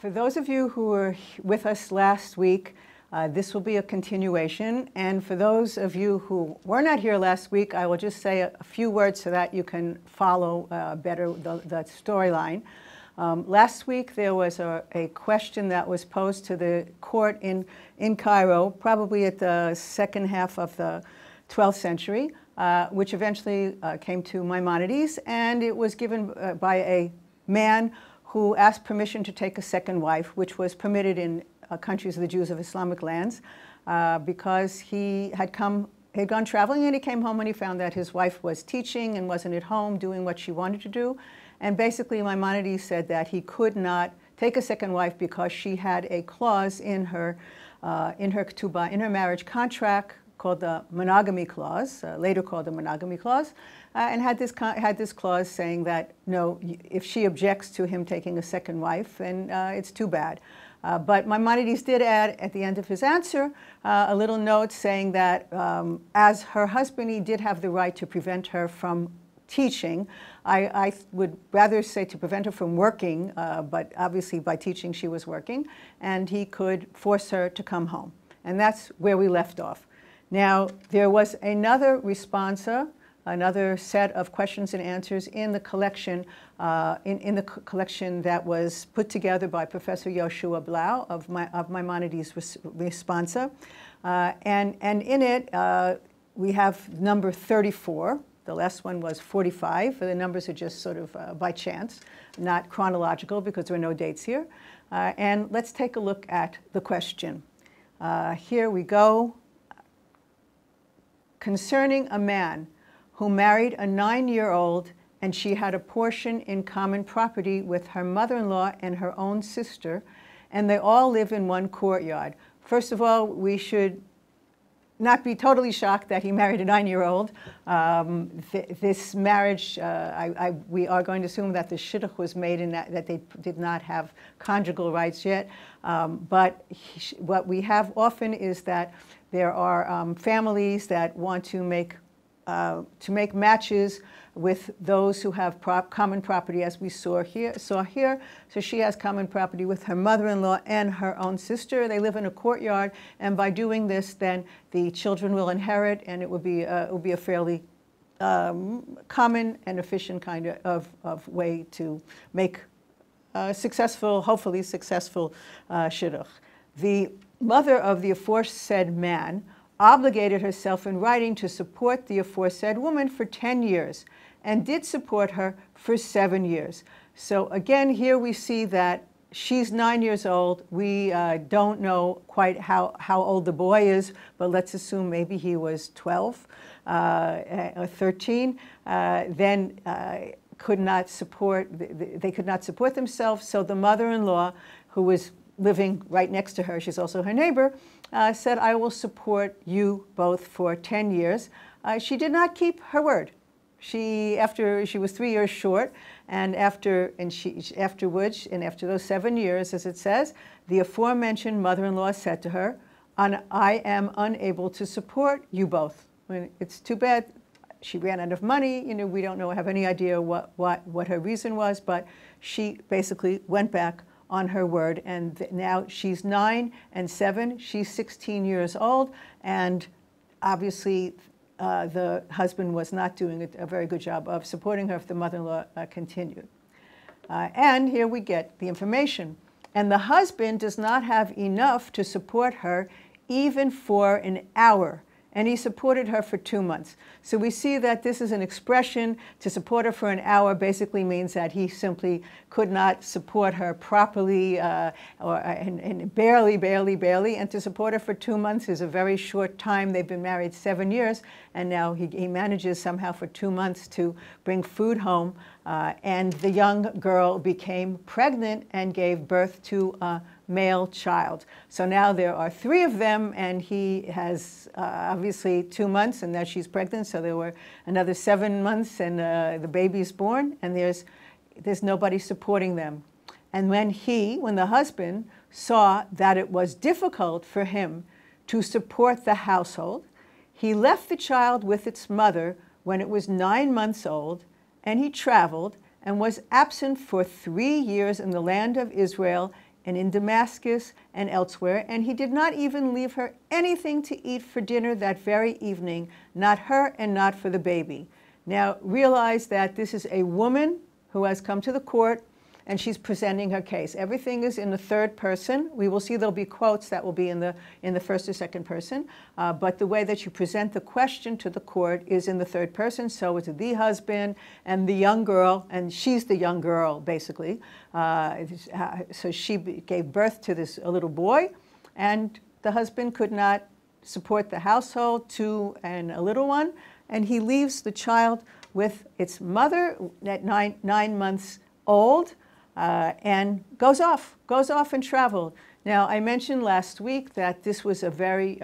For those of you who were with us last week, this will be a continuation. And for those of you who were not here last week, I will just say a few words so that you can follow better the storyline. Last week there was a question that was posed to the court in Cairo, probably at the second half of the 12th century, which eventually came to Maimonides, and it was given by a man who asked permission to take a second wife, which was permitted in countries of the Jews of Islamic lands, because he had gone traveling, and he came home and he found that his wife was teaching and wasn't at home doing what she wanted to do. And basically Maimonides said that he could not take a second wife because she had a clause in her ketubah, in her marriage contract, called the monogamy clause, later called the monogamy clause, and had this clause saying that no, if she objects to him taking a second wife, then it's too bad. But Maimonides did add at the end of his answer a little note saying that as her husband, he did have the right to prevent her from teaching. I would rather say to prevent her from working, but obviously by teaching she was working, and he could force her to come home. And that's where we left off. Now, there was another responsa, another set of questions and answers in the collection, that was put together by Professor Joshua Blau of Maimonides' responsa. And in it, we have number 34. The last one was 45. The numbers are just sort of by chance, not chronological, because there are no dates here. And let's take a look at the question. Here we go. Concerning a man who married a 9-year-old, and she had a portion in common property with her mother-in-law and her own sister, and they all live in one courtyard. First of all, we should not be totally shocked that he married a 9-year-old. This marriage, we are going to assume that the shidduch was made in that they did not have conjugal rights yet. But what we have often is that there are families that want to make matches with those who have common property, as we saw here. So she has common property with her mother-in-law and her own sister. They live in a courtyard, and by doing this, then the children will inherit, and it will be a fairly common and efficient kind of way to make successful, hopefully successful shidduch. The mother of the aforesaid man obligated herself in writing to support the aforesaid woman for 10 years, and did support her for 7 years. So again, here we see that she's 9 years old. We don't know quite how old the boy is, but let's assume maybe he was 12 or 13. Then could not support, they could not support themselves, so the mother-in-law, who was living right next to her, she's also her neighbor, said, I will support you both for 10 years. She did not keep her word. After she was 3 years short, and afterwards, and after those 7 years, as it says, the aforementioned mother-in-law said to her, I am unable to support you both. I mean, it's too bad. She ran out of money. You know, we don't have any idea what her reason was, but she basically went back on her word, and now she's 9 and 7. She's 16 years old, and obviously the husband was not doing a very good job of supporting her if the mother-in-law continued. And here we get the information. And the husband does not have enough to support her even for an hour, and he supported her for 2 months. So we see that this is an expression. To support her for an hour basically means that he simply could not support her properly, and barely. And to support her for 2 months is a very short time. They've been married 7 years, and now he manages somehow for 2 months to bring food home. And the young girl became pregnant and gave birth to a male child. So now there are 3 of them, and he has obviously 2 months, and now she's pregnant, so there were another 7 months, and the baby's born, and there's nobody supporting them. And when the husband saw that it was difficult for him to support the household, he left the child with its mother when it was 9 months old, and he traveled and was absent for 3 years in the land of Israel, and in Damascus and elsewhere, and he did not even leave her anything to eat for dinner that very evening, not her and not for the baby. Now realize that this is a woman who has come to the court, and she's presenting her case. Everything is in the third person. We will see there'll be quotes that will be in the first or second person, but the way that you present the question to the court is in the third person. So it's the husband and the young girl, and she's the young girl basically. So she gave birth to this little boy, and the husband could not support the household, two and a little one, and he leaves the child with its mother at nine months old. And goes off and traveled. Now, I mentioned last week that this was a very,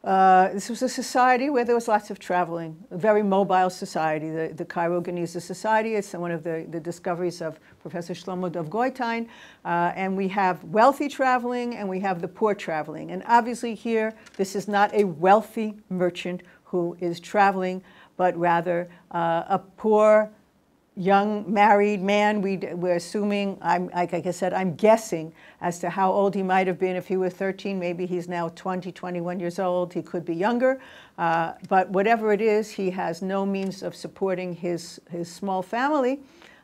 this was a society where there was lots of traveling, a very mobile society, the Cairo Genizah Society. It's one of the discoveries of Professor Shlomo Dov Goitein. And we have wealthy traveling and we have the poor traveling. And obviously here, this is not a wealthy merchant who is traveling, but rather a poor young married man. We're assuming, like I said, I'm guessing as to how old he might have been. If he was 13, maybe he's now 20, 21 years old. He could be younger. But whatever it is, he has no means of supporting his small family.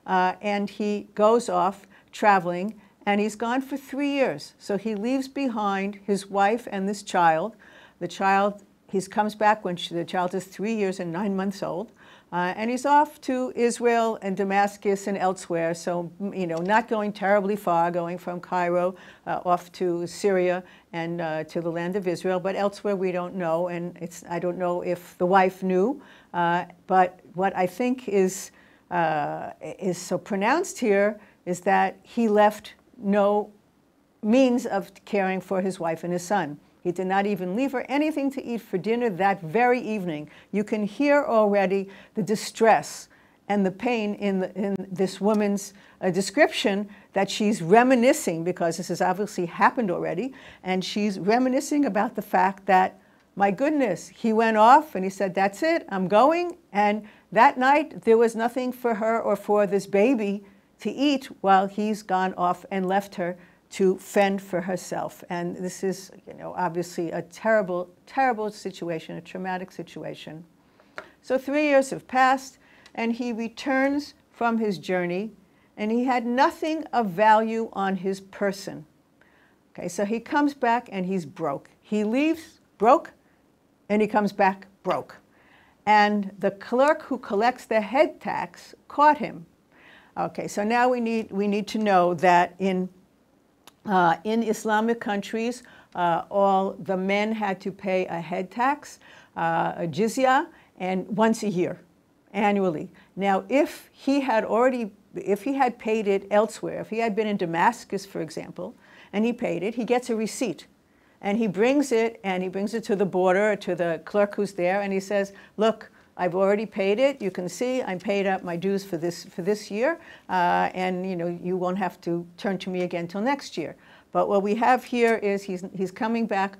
And he goes off traveling, and he's gone for 3 years. So he leaves behind his wife and this child. The child, he comes back when the child is 3 years and 9 months old. And he's off to Israel and Damascus and elsewhere, so not going terribly far, going from Cairo off to Syria and to the land of Israel, but elsewhere we don't know, and I don't know if the wife knew. But what I think is so pronounced here is that he left no means of caring for his wife and his son. He did not even leave her anything to eat for dinner that very evening. You can hear already the distress and the pain in this woman's description, that she's reminiscing, because this has obviously happened already, and she's reminiscing about the fact that, my goodness, he went off and he said, that's it, I'm going. And that night there was nothing for her or for this baby to eat while he's gone off and left her to fend for herself. And this is, obviously a terrible, terrible situation, a traumatic situation. So 3 years have passed, and he returns from his journey, and he had nothing of value on his person. Okay, so he comes back and he's broke. He leaves broke, and he comes back broke. And the clerk who collects the head tax caught him. Okay, so now we need to know that in Islamic countries, all the men had to pay a head tax, a jizya, and once a year, annually. Now, if he had paid it elsewhere, if he had been in Damascus, for example, and he paid it, he gets a receipt. And he brings it to the border, to the clerk who's there, and he says, look, I've already paid it. You can see I'm paid up my dues for this year, and you won't have to turn to me again till next year. But what we have here is he's coming back.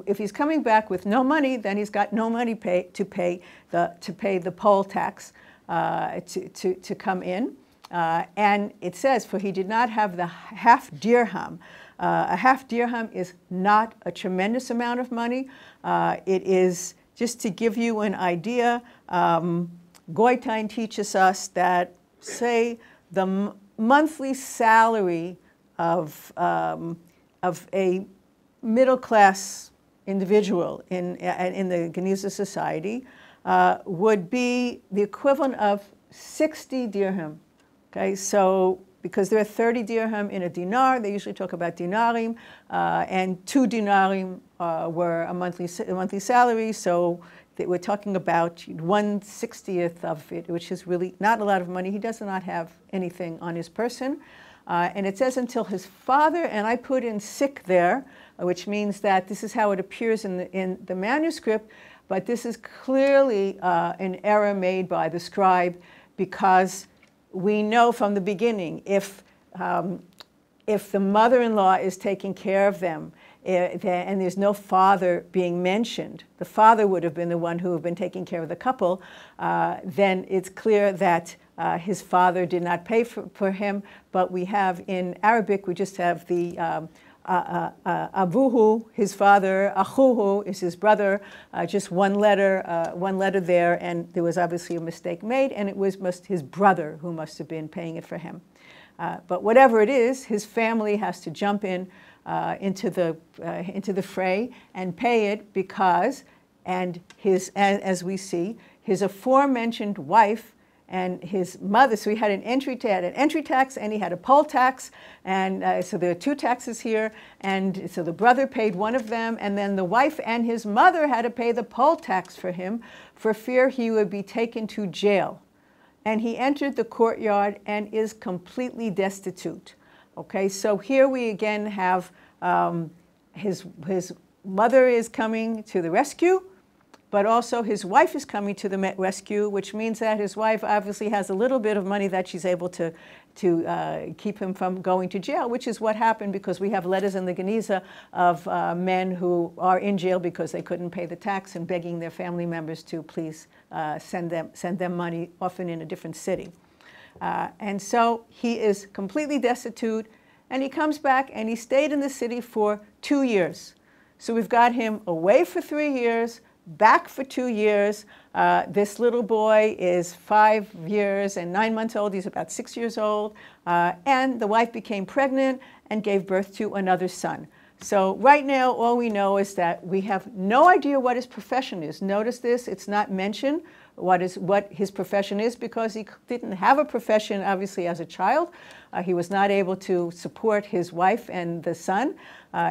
If he's coming back with no money, then he's got no money to pay the poll tax to come in. And it says, for he did not have the half dirham. A half dirham is not a tremendous amount of money. It is, just to give you an idea, Goitein teaches us that, say, the monthly salary of a middle-class individual in the Genizah society would be the equivalent of 60 dirham. Okay, so because there are 30 dirham in a dinar, they usually talk about dinarim, and 2 dinarim were a monthly salary, so we're talking about 1/60th of it, which is really not a lot of money. He does not have anything on his person. And it says until his father, and I put in sick there, which means that this is how it appears in the manuscript, but this is clearly an error made by the scribe, because we know from the beginning, if the mother-in-law is taking care of them, and there's no father being mentioned, the father would have been the one who have been taking care of the couple, then it's clear that his father did not pay for him, but we have in Arabic, we just have the abuhu, his father, achuhu is his brother, just one letter there, and there was obviously a mistake made, and it was his brother who must have been paying it for him. But whatever it is, his family has to jump in into the fray and pay it because, and as we see, his aforementioned wife and his mother, so he had an entry tax and he had a poll tax, and so there are two taxes here, and so the brother paid one of them, and then the wife and his mother had to pay the poll tax for him for fear he would be taken to jail. And he entered the courtyard and is completely destitute. Okay, so here we again have his mother is coming to the rescue, but also his wife is coming to the rescue, which means that his wife obviously has a little bit of money that she's able to keep him from going to jail, which is what happened because we have letters in the Genizah of men who are in jail because they couldn't pay the tax and begging their family members to please send them money, often in a different city. And so he is completely destitute, and he comes back and he stayed in the city for 2 years. So we've got him away for 3 years, back for 2 years. This little boy is 5 years and 9 months old. He's about 6 years old. And the wife became pregnant and gave birth to another son. So right now, all we know is that we have no idea what his profession is. Notice this, it's not mentioned what his profession is because he didn't have a profession, obviously, as a child. He was not able to support his wife and the son.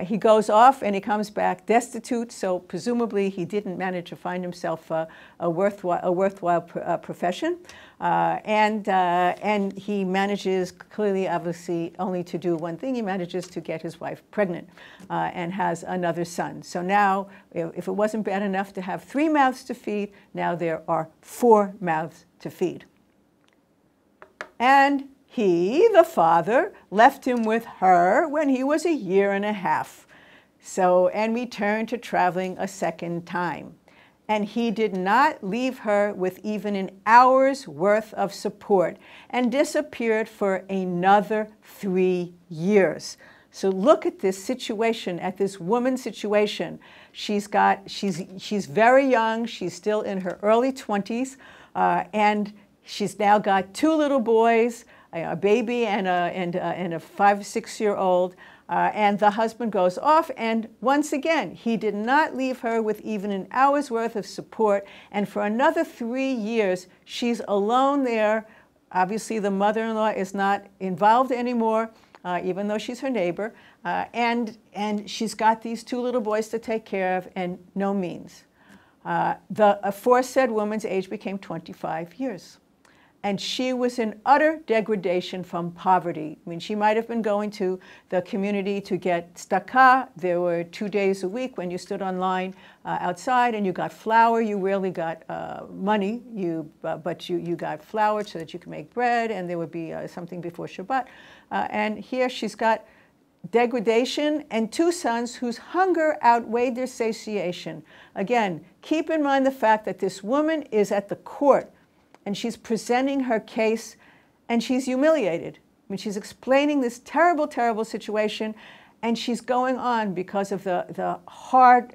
He goes off and he comes back destitute, so presumably he didn't manage to find himself a worthwhile profession. And he manages, clearly, obviously, only to do one thing. He manages to get his wife pregnant and has another son. So now, if it wasn't bad enough to have 3 mouths to feed, now there are 4 mouths to feed. And he, the father, left him with her when he was 1.5 years. So, and returned to traveling a second time. And he did not leave her with even an hour's worth of support and disappeared for another 3 years. So look at this situation, at this woman's situation. She's very young. She's still in her early 20s. And she's now got 2 little boys, a baby and a 5 or 6 year old, and the husband goes off, and once again he did not leave her with even an hour's worth of support, and for another 3 years she's alone there. Obviously the mother-in-law is not involved anymore, even though she's her neighbor, and she's got these 2 little boys to take care of and no means. The aforesaid woman's age became 25 years. And she was in utter degradation from poverty. I mean, she might have been going to the community to get tzedakah. There were 2 days a week when you stood online outside and you got flour. You rarely got money, but you got flour so that you could make bread, and there would be something before Shabbat. And here she's got degradation and 2 sons whose hunger outweighed their satiation. Again, keep in mind the fact that this woman is at the court, and she's presenting her case, and she's humiliated. I mean, she's explaining this terrible, terrible situation, and she's going on because of the hard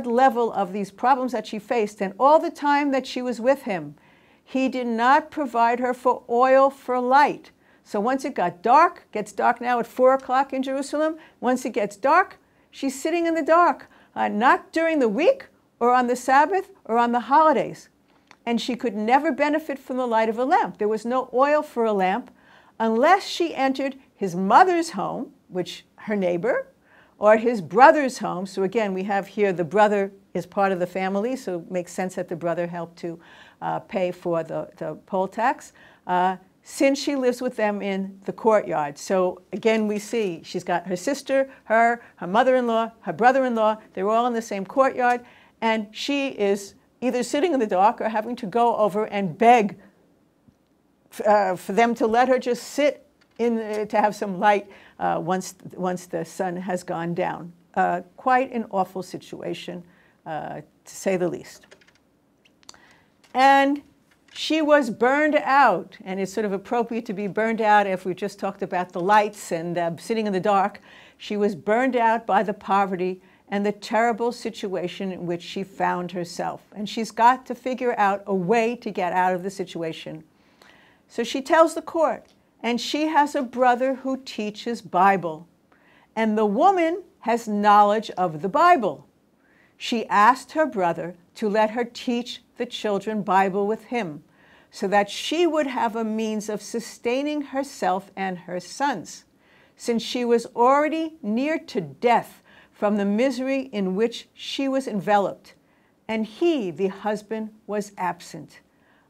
level of these problems that she faced. And all the time that she was with him, he did not provide her for oil for light. So once it got dark, gets dark now at 4 o'clock in Jerusalem, once it gets dark, she's sitting in the dark, not during the week, or on the Sabbath, or on the holidays. And she could never benefit from the light of a lamp. There was no oil for a lamp unless she entered his mother's home, which her neighbor, or his brother's home. So again, we have here the brother is part of the family, so it makes sense that the brother helped to pay for the poll tax, since she lives with them in the courtyard. So again, we see she's got her sister, her mother-in-law, her brother-in-law, they're all in the same courtyard, and she is either sitting in the dark or having to go over and beg for them to let her just sit in to have some light once the sun has gone down. Quite an awful situation, to say the least. And she was burned out, and it's sort of appropriate to be burned out if we just talked about the lights and sitting in the dark. She was burned out by the poverty and the terrible situation in which she found herself. And she's got to figure out a way to get out of the situation. So she tells the court, and she has a brother who teaches Bible. And the woman has knowledge of the Bible. She asked her brother to let her teach the children Bible with him, so that she would have a means of sustaining herself and her sons, since she was already near to death from the misery in which she was enveloped, and he, the husband, was absent.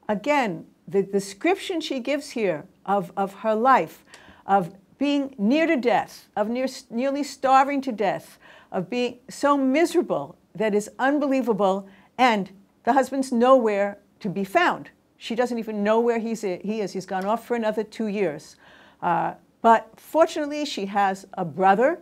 Again, the description she gives here of her life, of being near to death, of nearly starving to death, of being so miserable that is unbelievable, and the husband's nowhere to be found. She doesn't even know where he is. He's gone off for another 2 years. But fortunately, she has a brother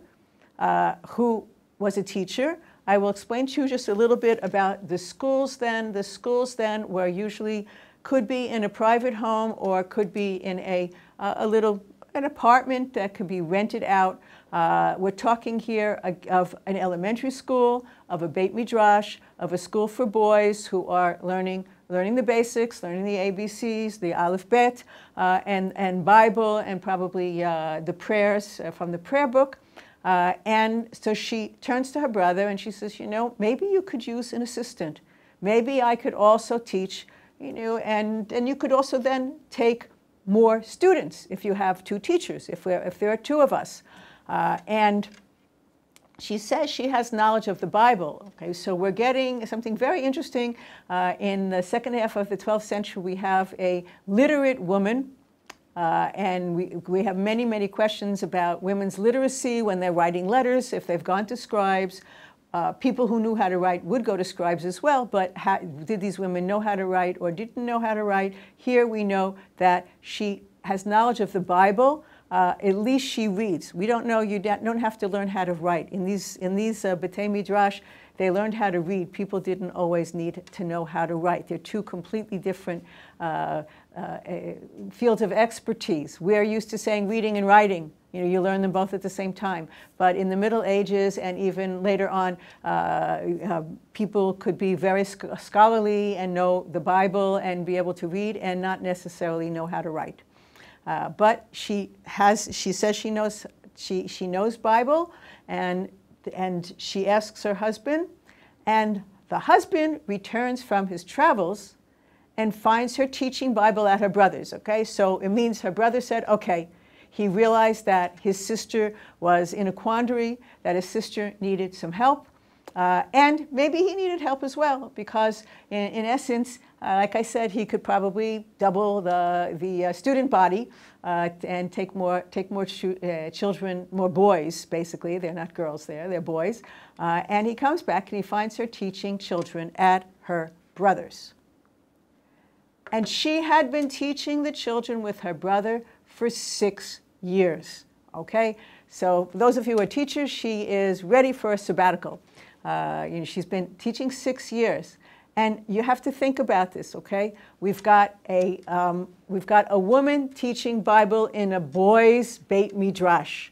who was a teacher. I will explain to you just a little bit about the schools then. The schools then were usually, could be in a private home or could be in an apartment that could be rented out. We're talking here of an elementary school, of a Beit Midrash, of a school for boys who are learning the basics, learning the ABCs, the Aleph Bet, and Bible, and probably the prayers from the prayer book. And so she turns to her brother and she says, you know, maybe you could use an assistant. Maybe I could also teach, you know, and you could also then take more students if you have 2 teachers, if there are 2 of us. And she says she has knowledge of the Bible. Okay, so we're getting something very interesting. In the second half of the 12th century, we have a literate woman. And we have many, many questions about women's literacy when they're writing letters, if they've gone to scribes. People who knew how to write would go to scribes as well, but did these women know how to write or didn't know how to write? Here we know that she has knowledge of the Bible. At least she reads. We don't know, you don't have to learn how to write. In these B'tei Midrash, they learned how to read. People didn't always need to know how to write. They're 2 completely different fields of expertise. We're used to saying reading and writing. You know, you learn them both at the same time. But in the Middle Ages and even later on, people could be very scholarly and know the Bible and be able to read and not necessarily know how to write. But she says she knows Bible, and she asks her husband, and the husband returns from his travels and finds her teaching Bible at her brother's. Okay, so it means her brother said, okay, he realized that his sister was in a quandary, that his sister needed some help, and maybe he needed help as well, because in essence, like I said, he could probably double the student body and take more children, more boys, basically. They're not girls there, they're boys. And he comes back and he finds her teaching children at her brother's. And she had been teaching the children with her brother for 6 years, okay? So for those of you who are teachers, she is ready for a sabbatical. You know, she's been teaching 6 years. And you have to think about this, okay? We've got a woman teaching Bible in a boys' Beit Midrash.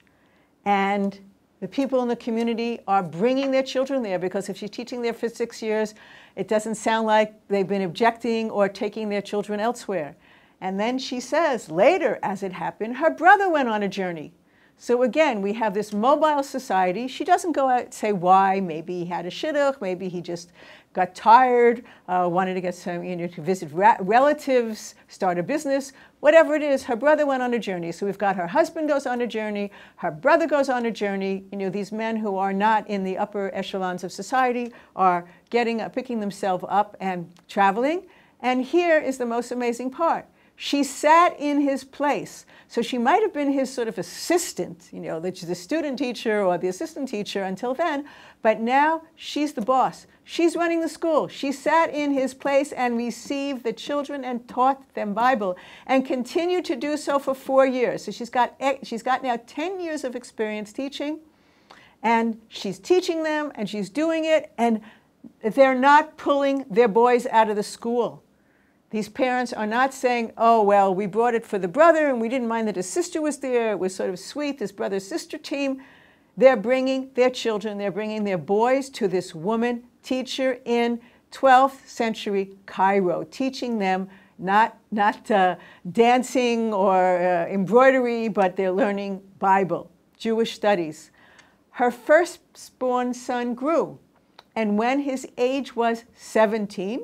And the people in the community are bringing their children there, because if she's teaching there for 6 years, it doesn't sound like they've been objecting or taking their children elsewhere. And then she says, later, as it happened, her brother went on a journey. So again, we have this mobile society. She doesn't go out and say why. Maybe he had a shidduch. Maybe he just got tired, wanted to get some, you know, to visit relatives, start a business. Whatever it is, her brother went on a journey. So we've got her husband goes on a journey, her brother goes on a journey. You know, these men who are not in the upper echelons of society are picking themselves up and traveling. And here is the most amazing part. She sat in his place. So she might have been his sort of assistant, you know, the student teacher or the assistant teacher until then, but now she's the boss. She's running the school. She sat in his place and received the children and taught them Bible and continued to do so for 4 years. So she's got now 10 years of experience teaching, and she's teaching them and she's doing it, and they're not pulling their boys out of the school. These parents are not saying, oh, well, we brought it for the brother and we didn't mind that his sister was there. It was sort of sweet, this brother-sister team. They're bringing their children, they're bringing their boys to this woman teacher in 12th century Cairo, teaching them not dancing or embroidery, but they're learning Bible, Jewish studies. Her firstborn son grew, and when his age was 17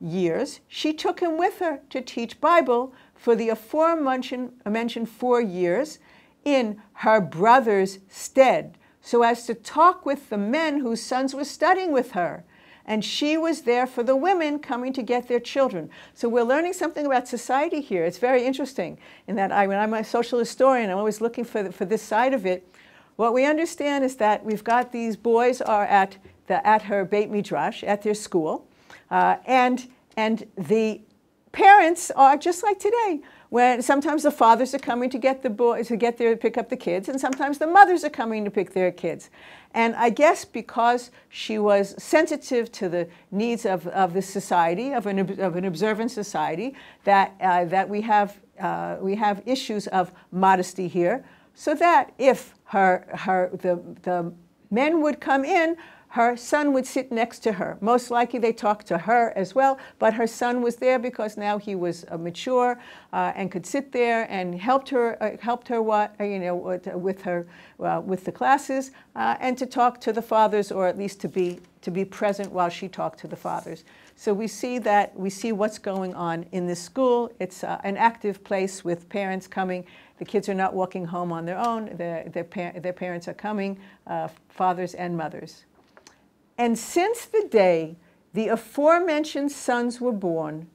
years, she took him with her to teach Bible for the aforementioned 4 years in her brother's stead, so as to talk with the men whose sons were studying with her. And she was there for the women coming to get their children. So we're learning something about society here. It's very interesting in that when I'm a social historian, I'm always looking for this side of it. What we understand is that we've got these boys are at her Beit Midrash, at their school, and the parents are just like today, when sometimes the fathers are coming to get the boys pick up the kids, and sometimes the mothers are coming to pick their kids. And I guess because she was sensitive to the needs of the society, of an observant society, that we have issues of modesty here, so that if the men would come in, her son would sit next to her. Most likely they talked to her as well, but her son was there because now he was mature and could sit there and helped her with the classes and to talk to the fathers, or at least to be present while she talked to the fathers. So we see what's going on in this school. It's an active place with parents coming. The kids are not walking home on their own. Their parents are coming, fathers and mothers. And since the day the aforementioned sons were born,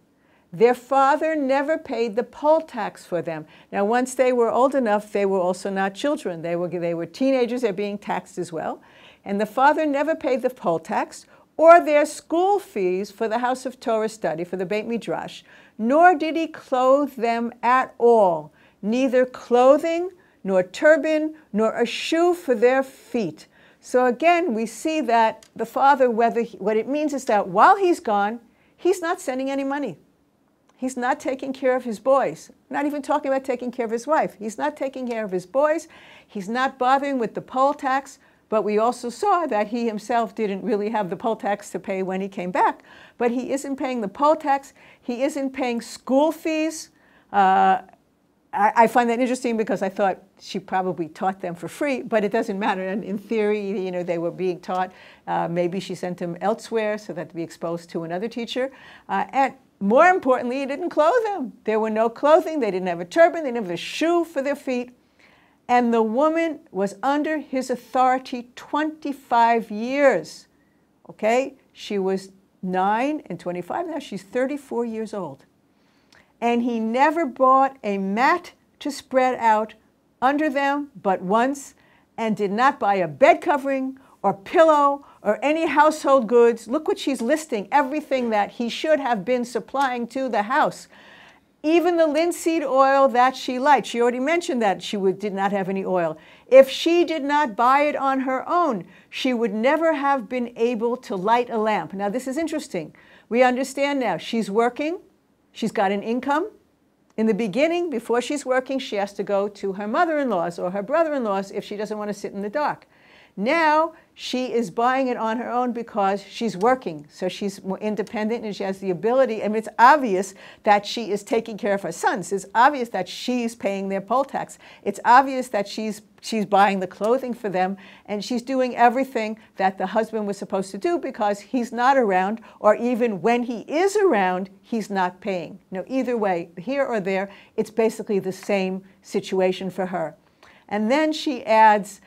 their father never paid the poll tax for them. Now, once they were old enough, they were also not children. They were teenagers. They're being taxed as well. And the father never paid the poll tax or their school fees for the house of Torah study, for the Beit Midrash, nor did he clothe them at all, neither clothing, nor turban, nor a shoe for their feet. So again, we see that the father, what it means is that while he's gone, he's not sending any money. He's not taking care of his boys. Not even talking about taking care of his wife. He's not taking care of his boys. He's not bothering with the poll tax. But we also saw that he himself didn't really have the poll tax to pay when he came back. But he isn't paying the poll tax. He isn't paying school fees. I find that interesting because I thought she probably taught them for free, but it doesn't matter. And in theory, they were being taught. Maybe she sent them elsewhere so that to be exposed to another teacher. And more importantly, he didn't clothe them. There were no clothing. They didn't have a turban. They didn't have a shoe for their feet. And the woman was under his authority 25 years. Okay? She was 9 and 25. Now she's 34 years old. And he never bought a mat to spread out under them but once, and did not buy a bed covering or pillow or any household goods. Look what she's listing, everything that he should have been supplying to the house. Even the linseed oil that she liked. She already mentioned that she did not have any oil. If she did not buy it on her own, she would never have been able to light a lamp. Now this is interesting. We understand now she's working. She's got an income. In the beginning, before she's working, she has to go to her mother-in-law's or her brother-in-law's if she doesn't want to sit in the dark. Now she is buying it on her own because she's working. So she's more independent and she has the ability. I mean, it's obvious that she is taking care of her sons. It's obvious that she's paying their poll tax. It's obvious that she's buying the clothing for them, and she's doing everything that the husband was supposed to do because he's not around, or even when he is around, he's not paying. Either way, here or there, it's basically the same situation for her. And then she adds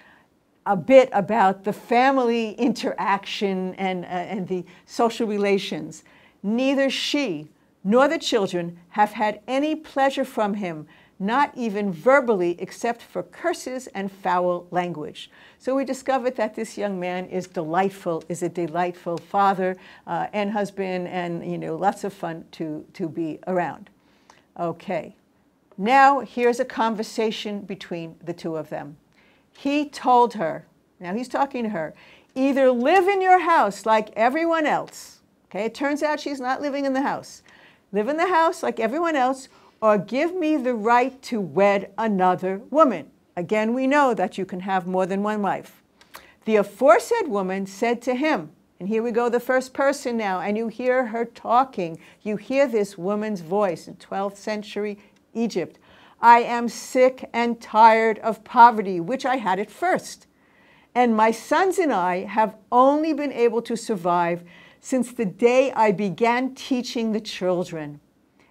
a bit about the family interaction and the social relations. Neither she nor the children have had any pleasure from him, not even verbally, except for curses and foul language. So we discovered that this young man is a delightful father and husband, and lots of fun to be around. Okay, now here's a conversation between the two of them. He told her, now he's talking to her, either live in your house like everyone else. Okay, it turns out she's not living in the house. live in the house like everyone else, or give me the right to wed another woman. Again, we know that you can have more than one wife. The aforesaid woman said to him, and here we go, the first person now, and you hear her talking. You hear this woman's voice in 12th century Egypt. I am sick and tired of poverty, which I had at first. And my sons and I have only been able to survive since the day I began teaching the children.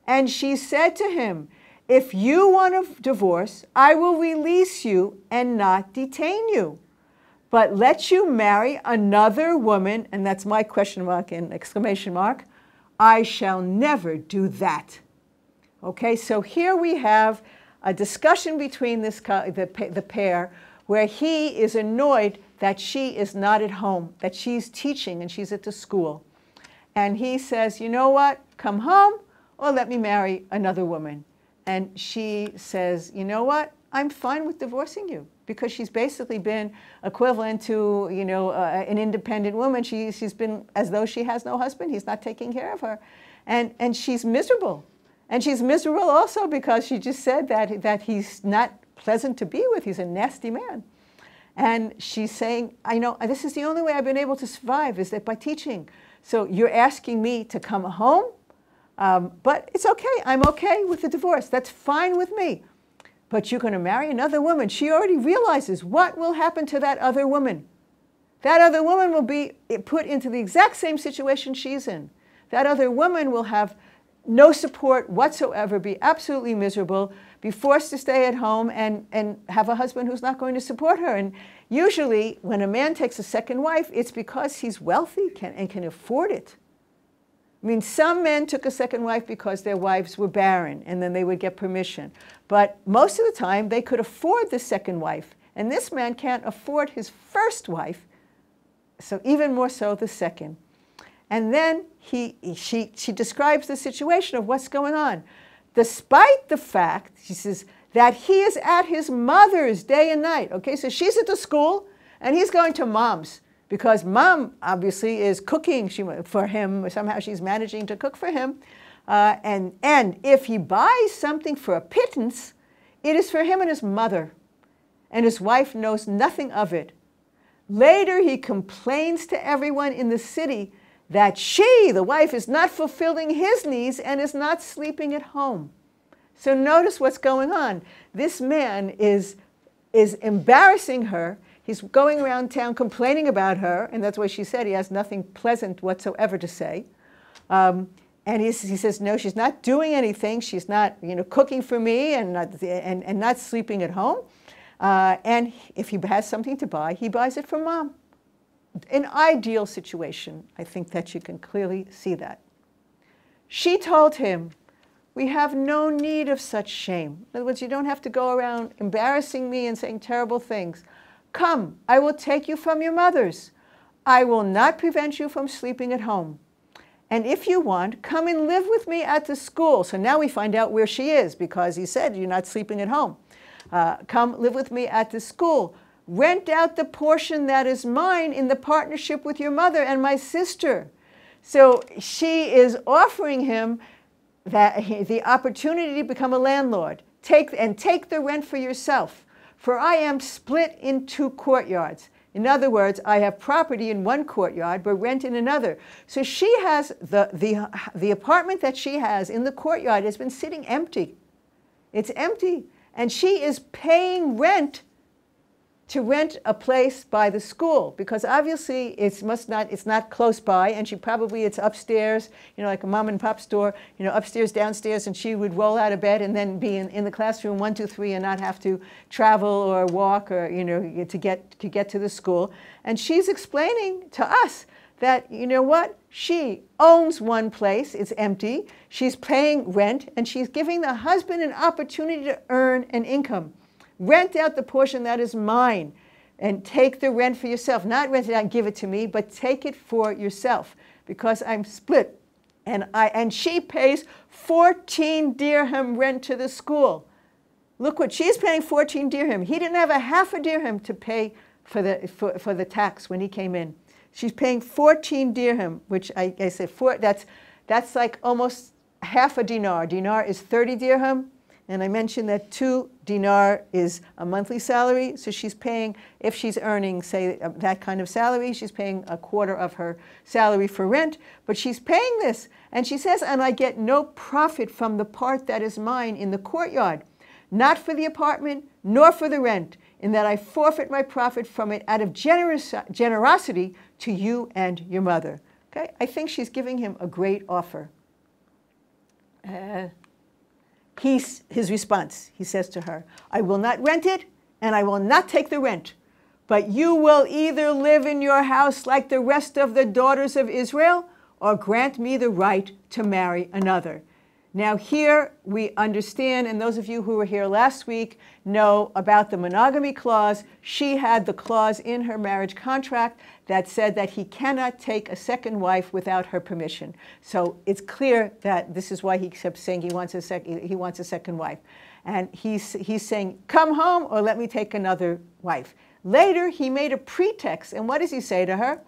And she said to him, if you want a divorce, I will release you and not detain you. But let you marry another woman, and that's my question mark and exclamation mark, I shall never do that. Okay, so here we have a discussion between the pair where he is annoyed that she is not at home, that she's teaching and she's at the school. And he says, you know what, come home or let me marry another woman. And she says, you know what, I'm fine with divorcing you, because she's basically been equivalent to, you know, an independent woman. She's been as though she has no husband. He's not taking care of her. And she's miserable. And she's miserable also because she just said that he's not pleasant to be with. He's a nasty man. And she's saying, I know, this is the only way I've been able to survive, is that by teaching. So you're asking me to come home? But it's okay. I'm okay with the divorce. That's fine with me. But you're going to marry another woman. She already realizes what will happen to that other woman. That other woman will be put into the exact same situation she's in. That other woman will have no support whatsoever, be absolutely miserable, be forced to stay at home and have a husband who's not going to support her. And usually when a man takes a second wife, it's because he's wealthy and can afford it. I mean, some men took a second wife because their wives were barren, and then they would get permission. But most of the time, they could afford the second wife. And this man can't afford his first wife, so even more so the second. And then she describes the situation of what's going on. Despite the fact, she says, that he is at his mother's day and night. Okay, so she's at the school, and he's going to mom's. Because mom obviously is cooking for him, or somehow she's managing to cook for him. And if he buys something for a pittance, it is for him and his mother. And his wife knows nothing of it. Later he complains to everyone in the city that she, the wife, is not fulfilling his needs and is not sleeping at home. So notice what's going on. This man is embarrassing her. He's going around town complaining about her, and that's why she said he has nothing pleasant whatsoever to say. And he says, no, she's not doing anything. She's not, you know, cooking for me and not sleeping at home. And if he has something to buy, he buys it from mom. An ideal situation. I think that you can clearly see that. She told him, we have no need of such shame. In other words, you don't have to go around embarrassing me and saying terrible things. Come, I will take you from your mothers. I will not prevent you from sleeping at home. And if you want, come and live with me at the school. So now we find out where she is, because he said you're not sleeping at home. Come live with me at the school. Rent out the portion that is mine in the partnership with your mother and my sister. So she is offering him the opportunity to become a landlord. Take the rent for yourself. For I am split in 2 courtyards. In other words, I have property in one courtyard, but rent in another. So she has, the apartment that she has in the courtyard has been sitting empty. It's empty. And she is paying rent to rent a place by the school, because obviously it's not close by, and it's upstairs, you know, like a mom and pop store, you know, upstairs, downstairs, and she would roll out of bed and then be in the classroom 1, 2, 3 and not have to travel or walk or, you know, to get to the school. And she's explaining to us that, you know what, she owns one place, it's empty, she's paying rent, and she's giving the husband an opportunity to earn an income. Rent out the portion that is mine and take the rent for yourself. Not rent it out and give it to me, but take it for yourself, because I'm split. And she pays 14 dirham rent to the school. Look what she's paying, 14 dirham. He didn't have a half a dirham to pay for the tax when he came in. She's paying 14 dirham, which I said, that's like almost half a dinar. Dinar is 30 dirham. And I mentioned that 2 dinar is a monthly salary. So she's paying, if she's earning, say, that kind of salary, she's paying a quarter of her salary for rent. But she's paying this. And she says, and I get no profit from the part that is mine in the courtyard, not for the apartment, nor for the rent, in that I forfeit my profit from it out of generosity to you and your mother. Okay? I think she's giving him a great offer. His response, he says to her, I will not rent it, and I will not take the rent, but you will either live in your house like the rest of the daughters of Israel, or grant me the right to marry another. Now here we understand, and those of you who were here last week know about the monogamy clause. She had the clause in her marriage contract that said that he cannot take a second wife without her permission. So it's clear that this is why he kept saying he wants a second wife. And he's saying, come home or let me take another wife. Later, he made a pretext. And what does he say to her?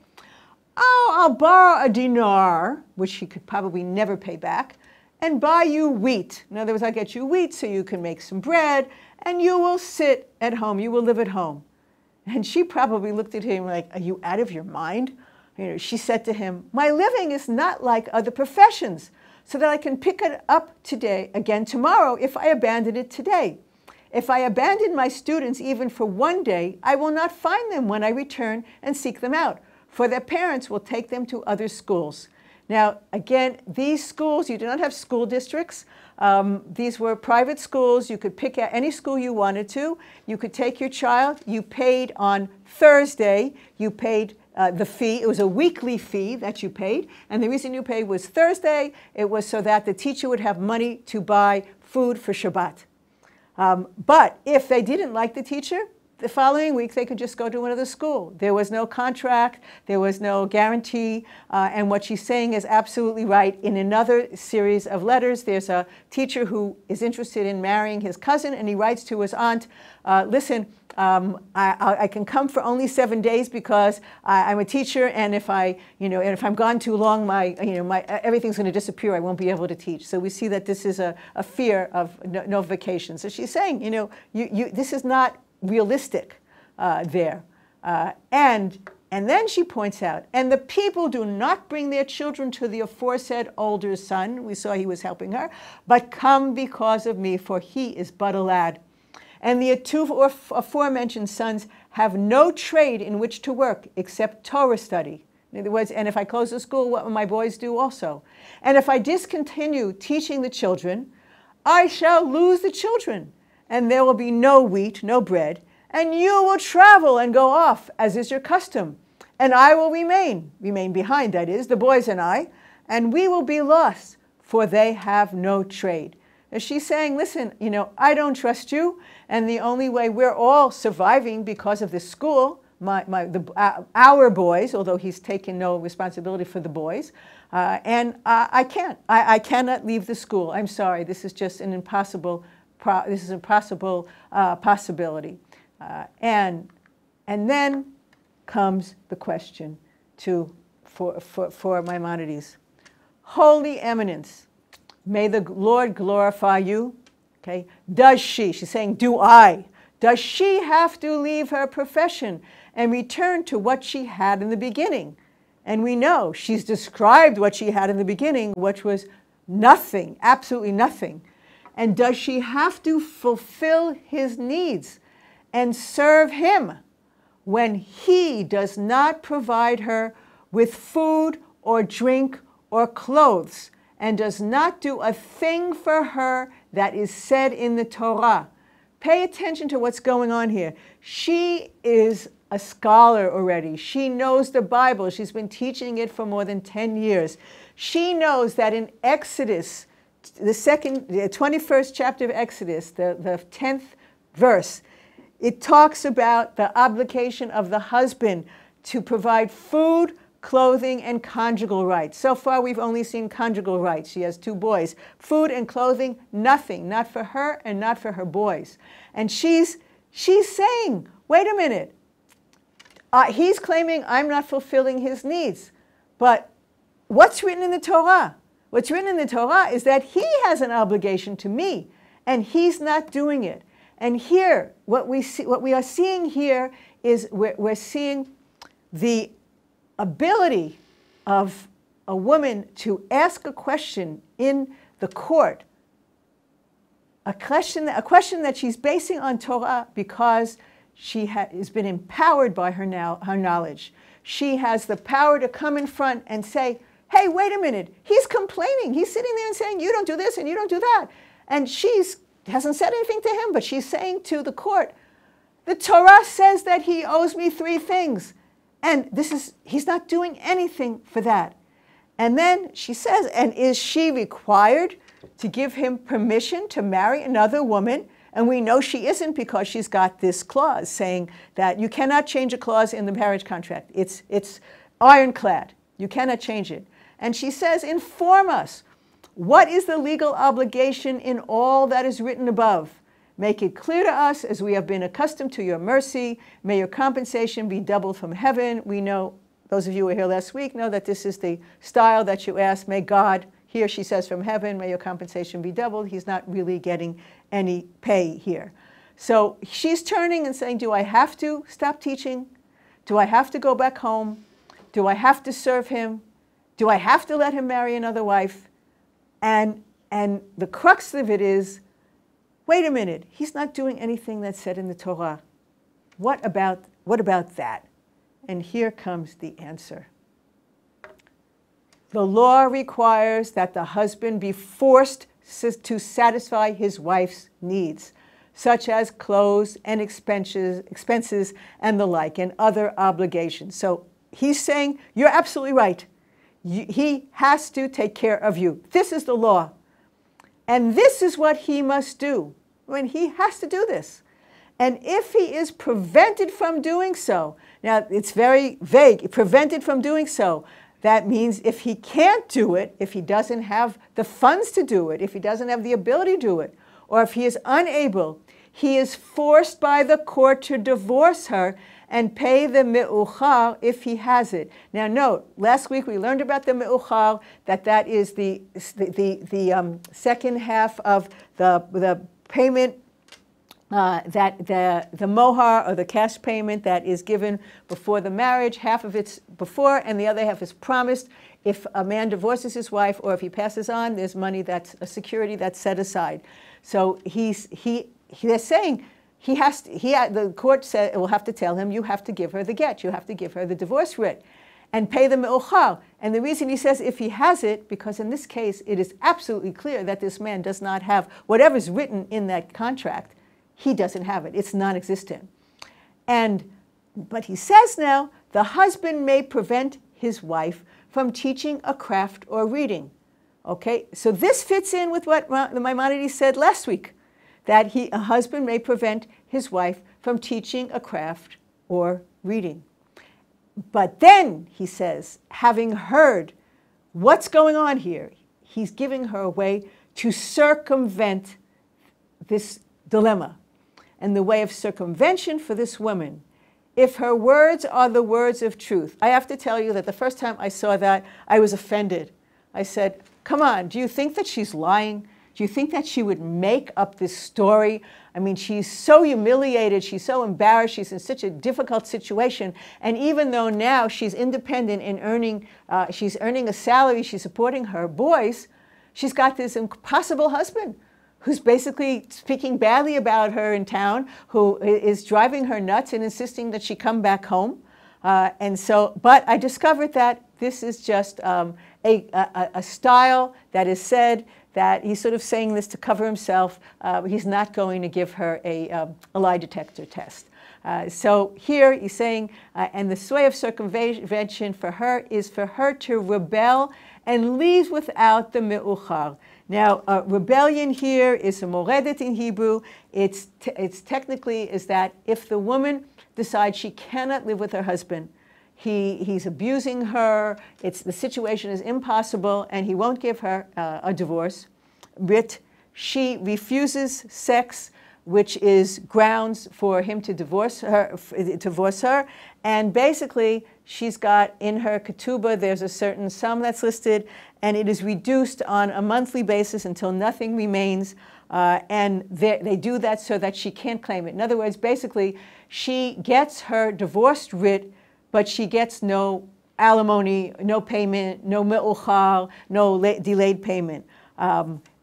Oh, I'll borrow a dinar, which he could probably never pay back, and buy you wheat. In other words, I'll get you wheat so you can make some bread, and you will sit at home. You will live at home. And she probably looked at him like, are you out of your mind? You know, she said to him, my living is not like other professions, so that I can pick it up today, again tomorrow, if I abandon it today. If I abandon my students even for one day, I will not find them when I return and seek them out, for their parents will take them to other schools. Now, again, these schools, you do not have school districts. These were private schools. You could pick out any school you wanted to. You could take your child. You paid on Thursday. You paid the fee. It was a weekly fee that you paid. And the reason you paid was Thursday. It was so that the teacher would have money to buy food for Shabbat. But if they didn't like the teacher, the following week, they could just go to another school. There was no contract. There was no guarantee. And what she's saying is absolutely right. In another series of letters, there's a teacher who is interested in marrying his cousin, and he writes to his aunt, listen, I can come for only 7 days because I'm a teacher, and if I'm gone too long, everything's going to disappear. I won't be able to teach. So we see that this is a fear of no vacation. So she's saying, this is not realistic there. And then she points out, and the people do not bring their children to the aforesaid older son, we saw he was helping her, but come because of me, for he is but a lad. And the two aforementioned sons have no trade in which to work except Torah study. In other words, and if I close the school, what will my boys do also? And if I discontinue teaching the children, I shall lose the children, and there will be no wheat, no bread, and you will travel and go off, as is your custom. And I will remain behind, that is, the boys and I, and we will be lost, for they have no trade. And she's saying, listen, I don't trust you, and the only way we're all surviving because of this school, our boys, although he's taken no responsibility for the boys, and I can't. I cannot leave the school. I'm sorry. This is just an impossible possibility. And then comes the question for Maimonides. Holy Eminence, may the Lord glorify you. Okay? Does she's saying, does she have to leave her profession and return to what she had in the beginning? And we know she's described what she had in the beginning, which was nothing, absolutely nothing. And does she have to fulfill his needs and serve him when he does not provide her with food or drink or clothes, and does not do a thing for her that is said in the Torah? Pay attention to what's going on here. She is a scholar already. She knows the Bible. She's been teaching it for more than 10 years. She knows that in Exodus, the 21st chapter of Exodus, the 10th verse, it talks about the obligation of the husband to provide food, clothing, and conjugal rights. So far, we've only seen conjugal rights. She has 2 boys. Food and clothing, nothing, not for her and not for her boys. And she's saying, wait a minute. He's claiming I'm not fulfilling his needs. But what's written in the Torah? What's written in the Torah is that he has an obligation to me, and he's not doing it. And here, what we are seeing here is we're seeing the ability of a woman to ask a question in the court, a question that she's basing on Torah because she has been empowered by her knowledge. She has the power to come in front and say, hey, wait a minute, he's complaining. He's sitting there and saying, you don't do this and you don't do that. And she hasn't said anything to him, but she's saying to the court, the Torah says that he owes me 3 things. And he's not doing anything for that. And then she says, and is she required to give him permission to marry another woman? And we know she isn't because she's got this clause saying that you cannot change a clause in the marriage contract. It's ironclad. You cannot change it. And she says, inform us. What is the legal obligation in all that is written above? Make it clear to us as we have been accustomed to your mercy. May your compensation be doubled from heaven. We know, those of you who were here last week know that this is the style that you ask. May God, here she says from heaven, may your compensation be doubled. He's not really getting any pay here. So she's turning and saying, do I have to stop teaching? Do I have to go back home? Do I have to serve him? Do I have to let him marry another wife? And the crux of it is, wait a minute, he's not doing anything that's said in the Torah. What about that? And here comes the answer. The law requires that the husband be forced to satisfy his wife's needs, such as clothes and expenses and the like, and other obligations. So he's saying, you're absolutely right. He has to take care of you. This is the law. And this is what he must do. When he has to do this. And if he is prevented from doing so, now it's very vague, prevented from doing so, that means if he can't do it, if he doesn't have the funds to do it, if he doesn't have the ability to do it, or if he is unable, he is forced by the court to divorce her and pay the me'uchar if he has it. Now note, last week we learned about the me'uchar, that is the second half of the payment, that the mohar, or the cash payment that is given before the marriage. Half of it's before and the other half is promised. If a man divorces his wife or if he passes on, there's money that's a security that's set aside. So they're saying, the court said, will have to tell him, you have to give her the get, you have to give her the divorce writ, and pay the me'uchar. And the reason he says if he has it, because in this case it is absolutely clear that this man does not have whatever's written in that contract. He doesn't have it. It's non-existent. But he says now, the husband may prevent his wife from teaching a craft or reading. Okay, so this fits in with what the Maimonides said last week, that a husband may prevent his wife from teaching a craft or reading. But then, he says, having heard what's going on here, he's giving her a way to circumvent this dilemma. And the way of circumvention for this woman, if her words are the words of truth. I have to tell you that the first time I saw that, I was offended. I said, come on, do you think that she's lying? Do you think that she would make up this story? I mean, she's so humiliated, she's so embarrassed, she's in such a difficult situation. And even though now she's independent in she's earning a salary, she's supporting her boys, she's got this impossible husband who's basically speaking badly about her in town, who is driving her nuts and insisting that she come back home. But I discovered that this is just a style that is said, that he's sort of saying this to cover himself. He's not going to give her a lie detector test. So here he's saying, and the way of circumvention for her is for her to rebel and leave without the me'uchar. Now, rebellion here is a moredet in Hebrew. It's technically is that if the woman decides she cannot live with her husband, he's abusing her, the situation is impossible, and he won't give her a divorce. She refuses sex, which is grounds for him to divorce her, and basically she's got in her ketubah, there's a certain sum that's listed, and it is reduced on a monthly basis until nothing remains. And they do that so that she can't claim it. In other words, basically, she gets her divorce writ, but she gets no alimony, no payment, no me'uchar, no delayed payment.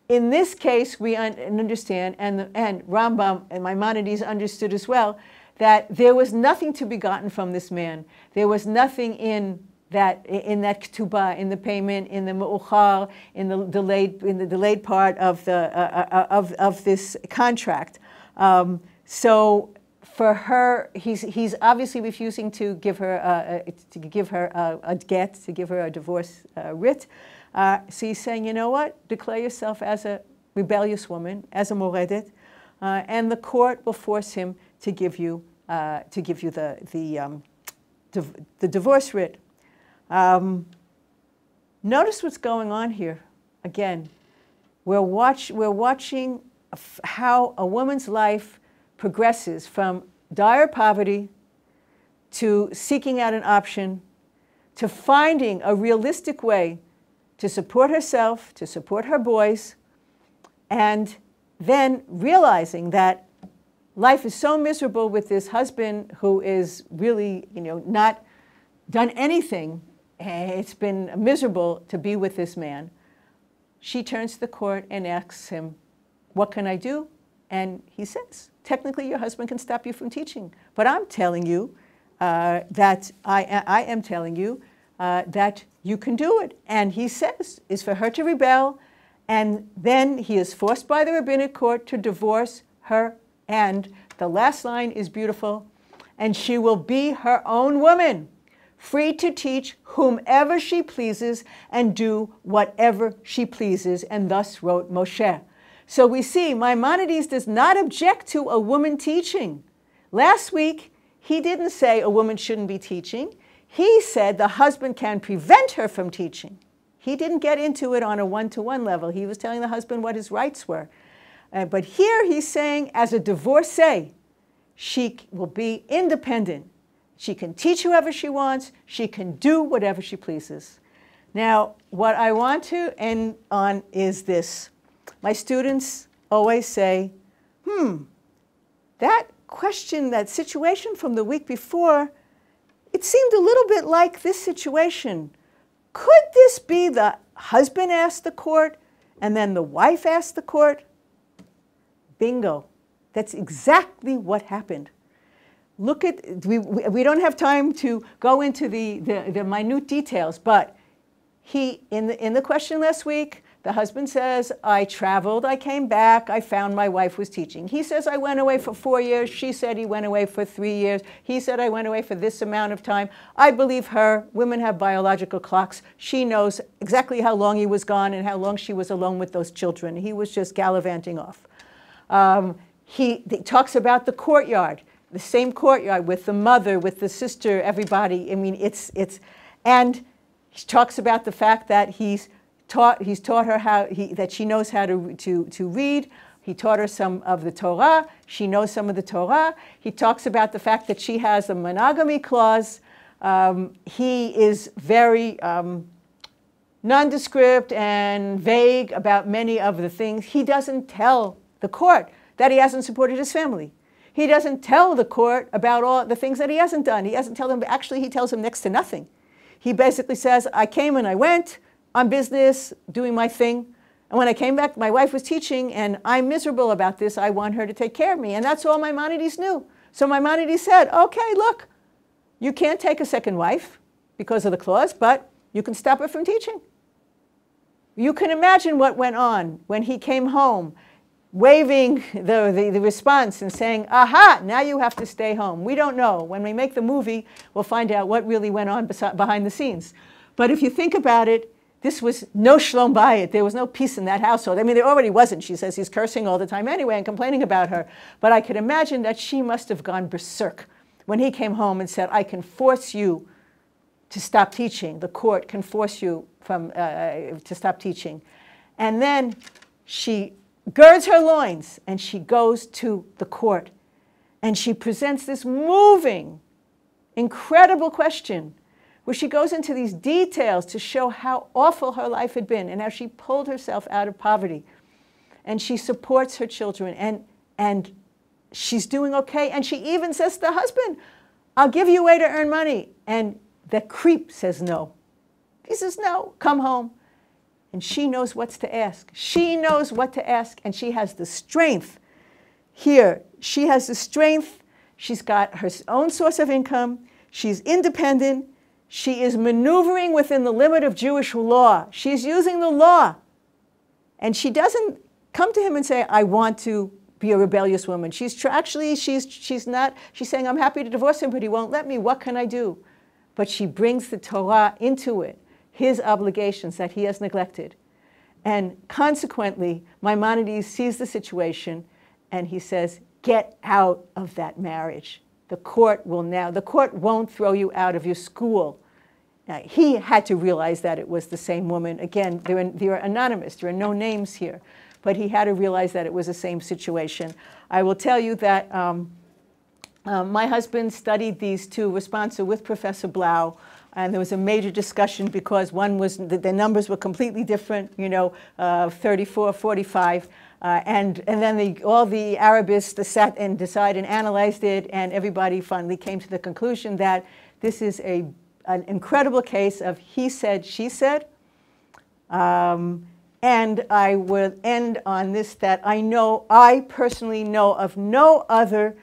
In this case, we understand, and Rambam and Maimonides understood as well, that there was nothing to be gotten from this man. There was nothing in that ketubah, in the payment, in the me'uchar, in the delayed part of this contract. So for her, he's obviously refusing to give her a get, to give her a divorce writ. So he's saying, you know what? Declare yourself as a rebellious woman, as a moredet, and the court will force him to give you the divorce writ. Notice what's going on here. Again, we're watching how a woman's life progresses from dire poverty to seeking out an option, to finding a realistic way to support herself, to support her boys, and then realizing that life is so miserable with this husband who is really, not done anything. It's been miserable to be with this man. She turns to the court and asks him, what can I do? And he says, technically your husband can stop you from teaching, but I'm telling you that I am telling you that you can do it. And he says, is for her to rebel, and then he is forced by the rabbinic court to divorce her. And the last line is beautiful, and she will be her own woman, free to teach whomever she pleases and do whatever she pleases. And thus wrote Moshe. So we see Maimonides does not object to a woman teaching. Last week, he didn't say a woman shouldn't be teaching. He said the husband can prevent her from teaching. He didn't get into it on a one-to-one level. He was telling the husband what his rights were. But here he's saying, as a divorcee, she will be independent. She can teach whoever she wants. She can do whatever she pleases. Now, what I want to end on is this. My students always say, that question, that situation from the week before, it seemed a little bit like this situation. Could this be the husband asked the court and then the wife asked the court? Bingo. That's exactly what happened. Look at, we don't have time to go into the minute details, but in the question last week, the husband says, I traveled, I came back, I found my wife was teaching. He says, I went away for 4 years. She said he went away for 3 years. He said, I went away for this amount of time. I believe her. Women have biological clocks. She knows exactly how long he was gone and how long she was alone with those children. He was just gallivanting off. He talks about the courtyard, the same courtyard with the mother, with the sister, everybody. I mean, and he talks about the fact that he's taught her that she knows how to read. He taught her some of the Torah. She knows some of the Torah. He talks about the fact that she has a monogamy clause. He is very nondescript and vague about many of the things. He doesn't tell the court that he hasn't supported his family. He doesn't tell the court about all the things that he hasn't done. He doesn't tell them. Actually, he tells them next to nothing. He basically says, I came and I went on business, doing my thing. And when I came back, my wife was teaching, and I'm miserable about this. I want her to take care of me. And that's all Maimonides knew. So Maimonides said, okay, look, you can't take a second wife because of the clause, but you can stop her from teaching. You can imagine what went on when he came home, waving the response and saying, aha, now you have to stay home. We don't know. When we make the movie, we'll find out what really went on behind the scenes. But if you think about it, this was no shalom bayit. There was no peace in that household. I mean, there already wasn't. She says he's cursing all the time anyway and complaining about her. But I could imagine that she must have gone berserk when he came home and said, I can force you to stop teaching. The court can force you to stop teaching. And then she girds her loins and she goes to the court. And she presents this moving, incredible question where she goes into these details to show how awful her life had been and how she pulled herself out of poverty. And she supports her children, and she's doing okay. And she even says to the husband, I'll give you a way to earn money. And the creep says no. He says, no, come home. And she knows what to ask. She knows what to ask, and she has the strength. Here, she has the strength. She's got her own source of income. She's independent. She is maneuvering within the limit of Jewish law. She's using the law. And she doesn't come to him and say, I want to be a rebellious woman. She's saying, I'm happy to divorce him, but he won't let me. What can I do? But she brings the Torah into it, his obligations that he has neglected. And consequently, Maimonides sees the situation, and he says, get out of that marriage. The court won't throw you out of your school. Now, he had to realize that it was the same woman. Again, they're anonymous. There are no names here. But he had to realize that it was the same situation. I will tell you that my husband studied these two responsa with Professor Blau, and there was a major discussion because one was, the numbers were completely different, 34, 45. And then all the Arabists sat and decided and analyzed it, and everybody finally came to the conclusion that this is an incredible case of he said, she said. And I will end on this, that I personally know of no other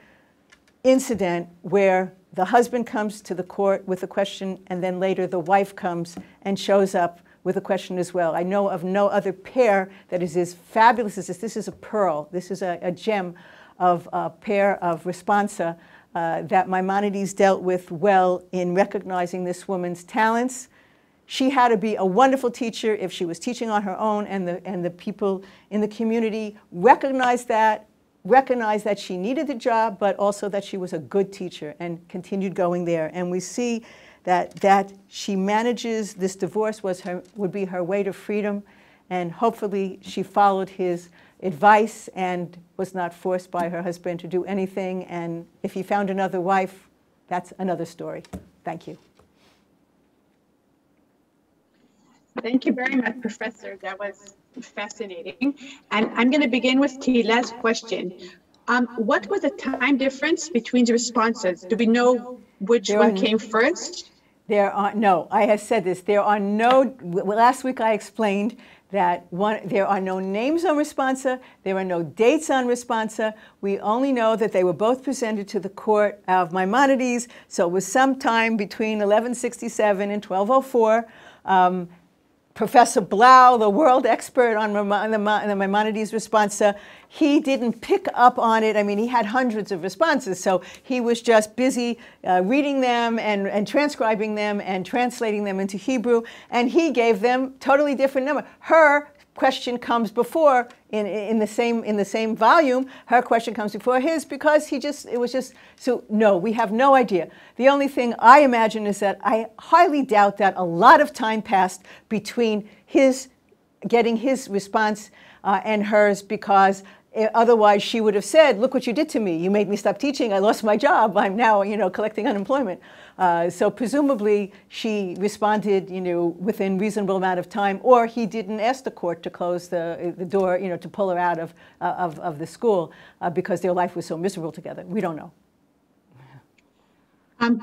incident where the husband comes to the court with a question, and then later the wife comes and shows up with a question as well. I know of no other pair that is as fabulous as this. This is a pearl. This is a gem of a pair of responsa that Maimonides dealt with well in recognizing this woman's talents. She had to be a wonderful teacher if she was teaching on her own, and the people in the community recognized that she needed the job, but also that she was a good teacher and continued going there. And we see that she manages, this divorce would be her way to freedom, and hopefully she followed his advice and was not forced by her husband to do anything. And if he found another wife, that's another story. Thank you. Thank you very much, Professor. That was fascinating. And I'm going to begin with Tila's question. What was the time difference between the responses? Do we know which one came first? No, I have said this. There are no, last week I explained that there are no names on responsa, there are no dates on responsa. We only know that they were both presented to the court of Maimonides, so it was sometime between 1167 and 1204. Professor Blau, the world expert on the Maimonides responsa, he didn't pick up on it. I mean, he had hundreds of responses, so he was just busy reading them and transcribing them and translating them into Hebrew, and he gave them totally different number. Her question comes before, in the same volume, her question comes before his, because so no, we have no idea. The only thing I imagine is that I highly doubt that a lot of time passed between his getting his response and hers, because otherwise she would have said, look what you did to me. You made me stop teaching. I lost my job. I'm now, collecting unemployment. So presumably she responded, within reasonable amount of time, or he didn't ask the court to close the door, to pull her out of the school because their life was so miserable together. We don't know.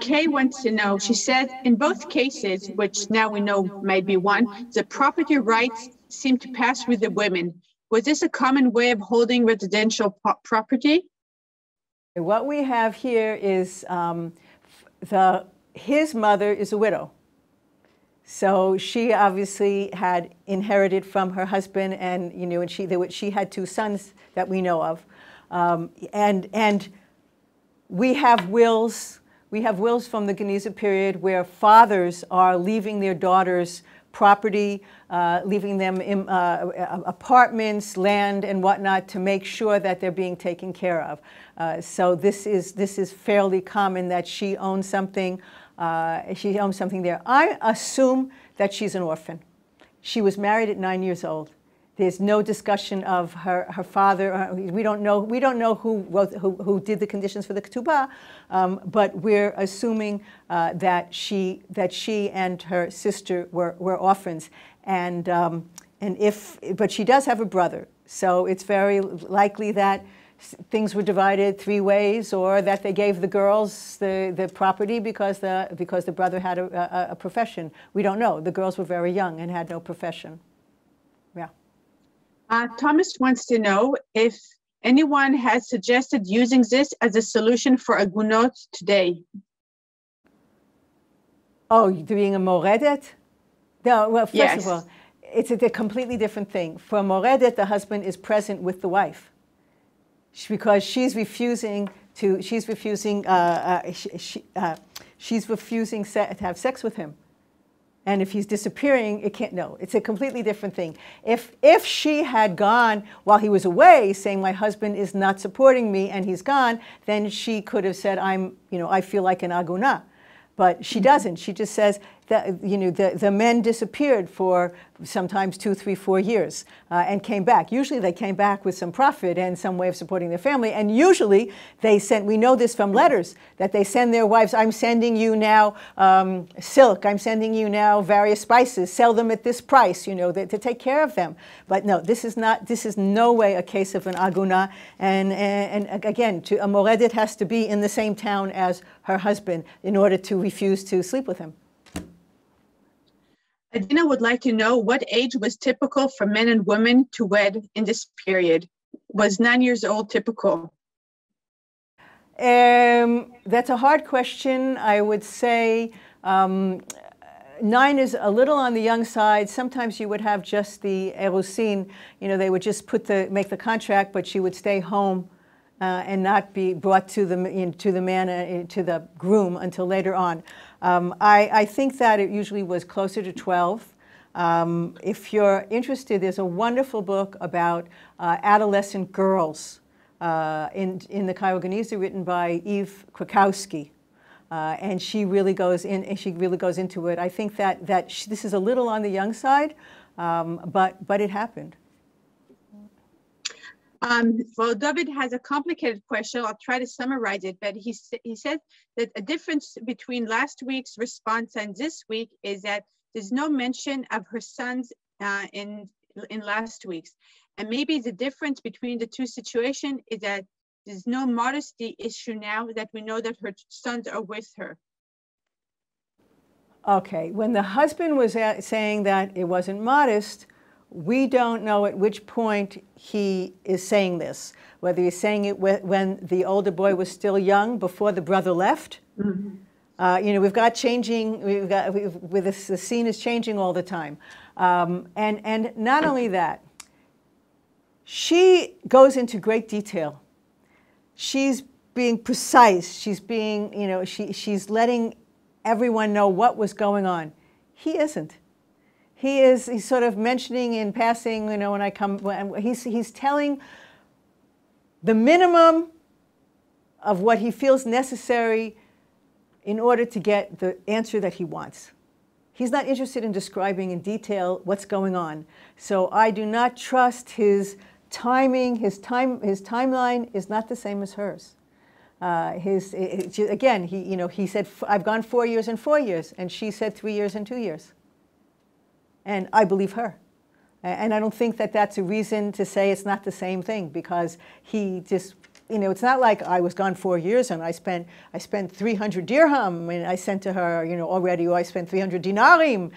Kay wants to know, she said, in both cases, which now we know might be one, the property rights seem to pass with the women. Was this a common way of holding residential property? What we have here is his mother is a widow. So she obviously had inherited from her husband, and and she had two sons that we know of, and we have wills. We have wills from the Genizah period where fathers are leaving their daughters property, leaving them apartments, land, and whatnot, to make sure that they're being taken care of. So this is fairly common that she owns something. She owns something there. I assume that she's an orphan. She was married at 9 years old, There's no discussion of her father. We don't know who did the conditions for the ketubah, but we're assuming that she and her sister were orphans, but she does have a brother, so it's very likely that things were divided 3 ways, or that they gave the girls the property because the brother had a profession. We don't know. The girls were very young and had no profession. Yeah. Thomas wants to know if anyone has suggested using this as a solution for agunot today. Oh, being a moredet? No, well, first of Yes. all, it's a completely different thing. For a moredet, the husband is present with the wife because she's refusing to have sex with him. And if he's disappearing, it can't, no, it's a completely different thing. If she had gone while he was away, saying my husband is not supporting me and he's gone, then she could have said, I feel like an aguna. But she doesn't. She just says that, the men disappeared for sometimes 2, 3, 4 years and came back. Usually they came back with some profit and some way of supporting their family. And usually they sent, we know this from letters, that they send their wives, I'm sending you now silk, I'm sending you now various spices, sell them at this price, to take care of them. But no, this is no way a case of an aguna. And again, a moredet has to be in the same town as her husband in order to refuse to sleep with him. Adina would like to know what age was typical for men and women to wed in this period. Was 9 years old typical? That's a hard question. I would say 9 is a little on the young side. Sometimes you would have just the erusin, they would just make the contract, but she would stay home and not be brought to the groom until later on. I think that it usually was closer to 12. If you're interested, there's a wonderful book about adolescent girls in the Cairo Genizah, written by Eve Krakowski. And she really goes into it. I think that this is a little on the young side, but it happened. Well, David has a complicated question. I'll try to summarize it, but he said that a difference between last week's response and this week is that there's no mention of her sons in last week's. And maybe the difference between the two situations is that there's no modesty issue now, that we know that her sons are with her. Okay, when the husband was saying that it wasn't modest, we don't know at which point he is saying this, whether he's saying it when the older boy was still young, before the brother left. Mm-hmm. We've got changing, the scene is changing all the time. And not only that, she goes into great detail. She's being precise. She's being, she's letting everyone know what was going on. He isn't. He's sort of mentioning in passing, he's telling the minimum of what he feels necessary in order to get the answer that he wants. He's not interested in describing in detail what's going on. So I do not trust his timing. His timeline is not the same as hers. Again, he said, I've gone 4 years and 4 years, and she said 3 years and 2 years. And I believe her. And I don't think that that's a reason to say it's not the same thing, because he just, it's not like I was gone 4 years and I spent 300 dirham and I sent to her, already, or I spent 300 dinarim.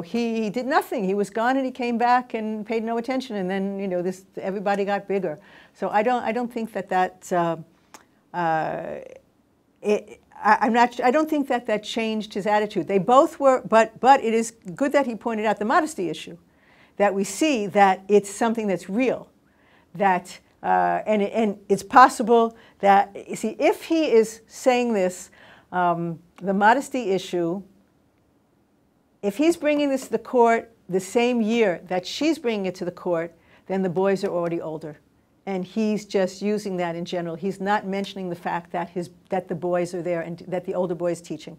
He did nothing. He was gone and he came back and paid no attention. And then, everybody got bigger. So I don't think that I don't think that changed his attitude. They both were, but it is good that he pointed out the modesty issue, that we see that it's something that's real, that and it's possible that, you see, if he is saying this, the modesty issue, if he's bringing this to the court the same year that she's bringing it to the court, then the boys are already older. And he's just using that in general. He's not mentioning the fact that the boys are there and that the older boy is teaching.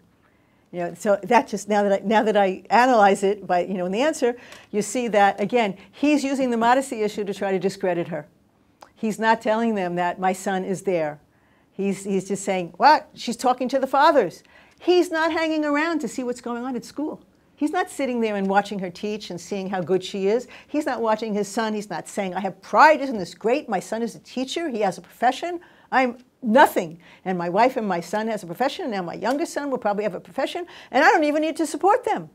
You know, so that just, now that I analyze it by, you know, in the answer, you see that, again, he's using the modesty issue to try to discredit her. He's not telling them that my son is there. He's just saying, what? She's talking to the fathers. He's not hanging around to see what's going on at school. He's not sitting there and watching her teach and seeing how good she is. He's not watching his son. He's not saying, I have pride, isn't this great? My son is a teacher. He has a profession. I'm nothing. And my wife and my son has a profession. And now my youngest son will probably have a profession. And I don't even need to support them.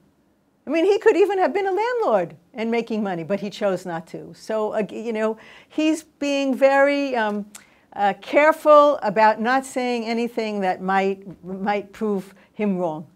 I mean, he could even have been a landlord and making money, but he chose not to. So, you know, he's being very careful about not saying anything that might prove him wrong.